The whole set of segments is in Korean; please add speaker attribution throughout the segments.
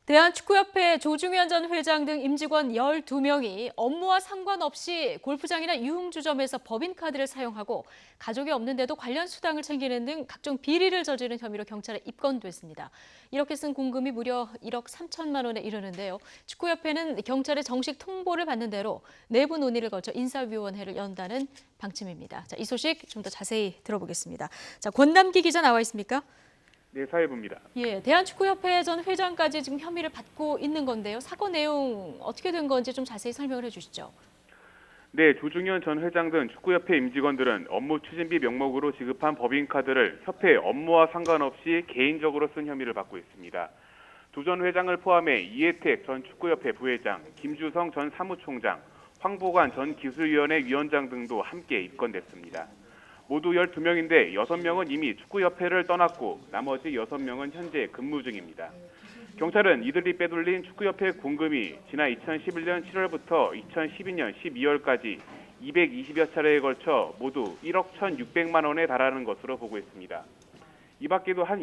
Speaker 1: 대한축구협회 조중현 전 회장 등 임직원 12명이 업무와 상관없이 골프장이나 유흥주점에서 법인카드를 사용하고 가족이 없는데도 관련 수당을 챙기는 등 각종 비리를 저지른 혐의로 경찰에 입건됐습니다. 이렇게 쓴 공금이 무려 1억 3천만 원에 이르는데요. 축구협회는 경찰의 정식 통보를 받는 대로 내부 논의를 거쳐 인사위원회를 연다는 방침입니다. 자, 이 소식 좀 더 자세히 들어보겠습니다. 자, 권남기 기자 나와 있습니까?
Speaker 2: 네, 사회부입니다.
Speaker 1: 예, 대한축구협회 전 회장까지 지금 혐의를 받고 있는 건데요. 사건 내용 어떻게 된 건지 좀 자세히 설명을 해주시죠.
Speaker 2: 네, 조중현 전 회장 등 축구협회 임직원들은 업무 추진비 명목으로 지급한 법인카드를 협회 업무와 상관없이 개인적으로 쓴 혐의를 받고 있습니다. 조 전 회장을 포함해 이혜택 전 축구협회 부회장, 김주성 전 사무총장, 황보관 전 기술위원회 위원장 등도 함께 입건됐습니다. 모두 12명인데 6명은 이미 축구협회를 떠났고 나머지 6명은 현재 근무 중입니다. 경찰은 이들이 빼돌린 축구협회 공금이 지난 2011년 7월부터 2012년 12월까지 220여 차례에 걸쳐 모두 1억 1,600만 원에 달하는 것으로 보고 있습니다. 이 밖에도 한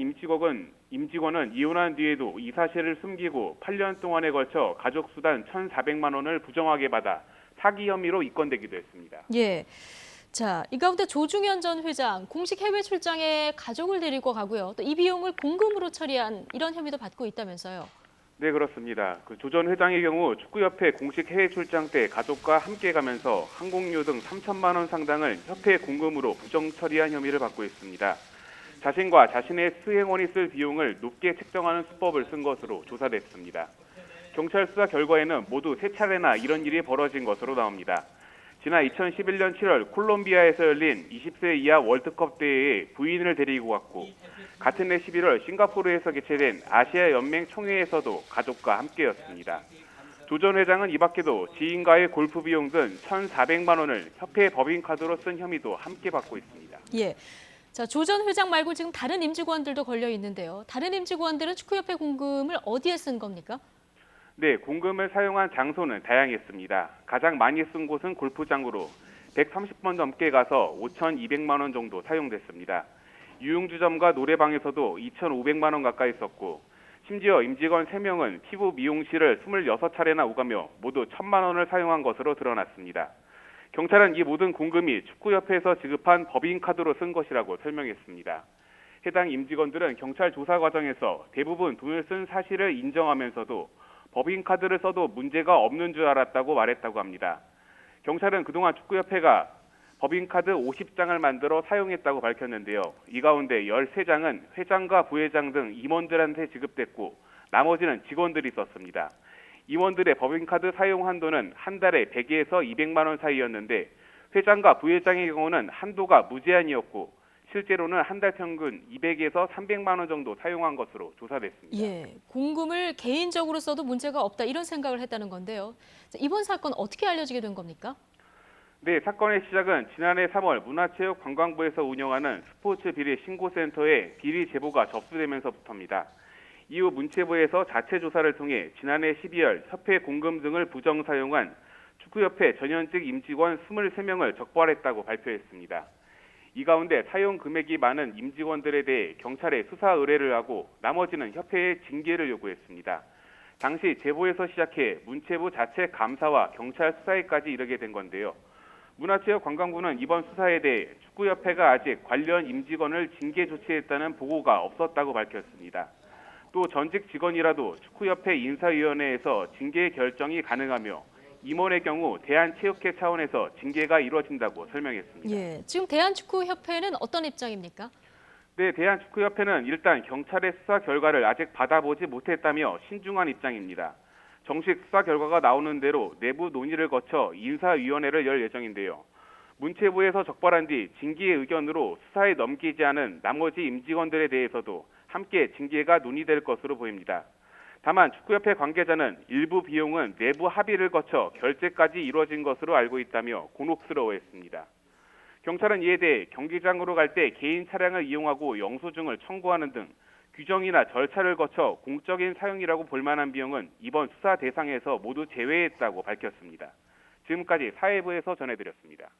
Speaker 2: 임직원은 이혼한 뒤에도 이 사실을 숨기고 8년 동안에 걸쳐 가족수단 1,400만 원을 부정하게 받아 사기 혐의로 입건되기도 했습니다.
Speaker 1: 예. 자, 이 가운데 조중현 전 회장 공식 해외 출장에 가족을 데리고 가고요. 또 이 비용을 공금으로 처리한 이런 혐의도 받고 있다면서요.
Speaker 2: 네, 그렇습니다. 조 전 회장의 경우 축구협회 공식 해외 출장 때 가족과 함께 가면서 항공료 등 3천만 원 상당을 협회 공금으로 부정 처리한 혐의를 받고 있습니다. 자신과 자신의 수행원이 쓸 비용을 높게 책정하는 수법을 쓴 것으로 조사됐습니다. 경찰 수사 결과에는 모두 3차례나 이런 일이 벌어진 것으로 나옵니다. 지난 2011년 7월 콜롬비아에서 열린 20세 이하 월드컵 대회에 부인을 데리고 갔고 같은 해 11월 싱가포르에서 개최된 아시아 연맹 총회에서도 가족과 함께였습니다. 조 전 회장은 이 밖에도 지인과의 골프 비용 등 1,400만 원을 협회 법인카드로 쓴 혐의도 함께 받고 있습니다.
Speaker 1: 예. 자, 조 전 회장 말고 지금 다른 임직원들도 걸려 있는데요. 다른 임직원들은 축구협회 공금을 어디에 쓴 겁니까?
Speaker 2: 네, 공금을 사용한 장소는 다양했습니다. 가장 많이 쓴 곳은 골프장으로 130번 넘게 가서 5,200만 원 정도 사용됐습니다. 유흥주점과 노래방에서도 2,500만 원 가까이 썼고 심지어 임직원 3명은 피부 미용실을 26차례나 오가며 모두 1,000만 원을 사용한 것으로 드러났습니다. 경찰은 이 모든 공금이 축구협회에서 지급한 법인카드로 쓴 것이라고 설명했습니다. 해당 임직원들은 경찰 조사 과정에서 대부분 돈을 쓴 사실을 인정하면서도 법인카드를 써도 문제가 없는 줄 알았다고 말했다고 합니다. 경찰은 그동안 축구협회가 법인카드 50장을 만들어 사용했다고 밝혔는데요. 이 가운데 13장은 회장과 부회장 등 임원들한테 지급됐고 나머지는 직원들이 썼습니다. 임원들의 법인카드 사용 한도는 한 달에 100에서 200만 원 사이였는데 회장과 부회장의 경우는 한도가 무제한이었고 실제로는 한 달 평균 200에서 300만 원 정도 사용한 것으로 조사됐습니다.
Speaker 1: 예, 공금을 개인적으로 써도 문제가 없다 이런 생각을 했다는 건데요. 자, 이번 사건 어떻게 알려지게 된 겁니까?
Speaker 2: 네, 사건의 시작은 지난해 3월 문화체육관광부에서 운영하는 스포츠 비리 신고센터에 비리 제보가 접수되면서부터입니다. 이후 문체부에서 자체 조사를 통해 지난해 12월 협회 공금 등을 부정 사용한 축구협회 전현직 임직원 23명을 적발했다고 발표했습니다. 이 가운데 사용 금액이 많은 임직원들에 대해 경찰에 수사 의뢰를 하고 나머지는 협회에 징계를 요구했습니다. 당시 제보에서 시작해 문체부 자체 감사와 경찰 수사에까지 이르게 된 건데요. 문화체육관광부는 이번 수사에 대해 축구협회가 아직 관련 임직원을 징계 조치했다는 보고가 없었다고 밝혔습니다. 또 전직 직원이라도 축구협회 인사위원회에서 징계 결정이 가능하며 임원의 경우 대한체육회 차원에서 징계가 이루어진다고 설명했습니다.
Speaker 1: 예, 지금 대한축구협회는 어떤 입장입니까?
Speaker 2: 네, 대한축구협회는 일단 경찰의 수사 결과를 아직 받아보지 못했다며 신중한 입장입니다. 정식 수사 결과가 나오는 대로 내부 논의를 거쳐 인사위원회를 열 예정인데요. 문체부에서 적발한 뒤 징계의 의견으로 수사에 넘기지 않은 나머지 임직원들에 대해서도 함께 징계가 논의될 것으로 보입니다. 다만 축구협회 관계자는 일부 비용은 내부 합의를 거쳐 결제까지 이루어진 것으로 알고 있다며 곤혹스러워했습니다. 경찰은 이에 대해 경기장으로 갈 때 개인 차량을 이용하고 영수증을 청구하는 등 규정이나 절차를 거쳐 공적인 사용이라고 볼 만한 비용은 이번 수사 대상에서 모두 제외했다고 밝혔습니다. 지금까지 사회부에서 전해드렸습니다.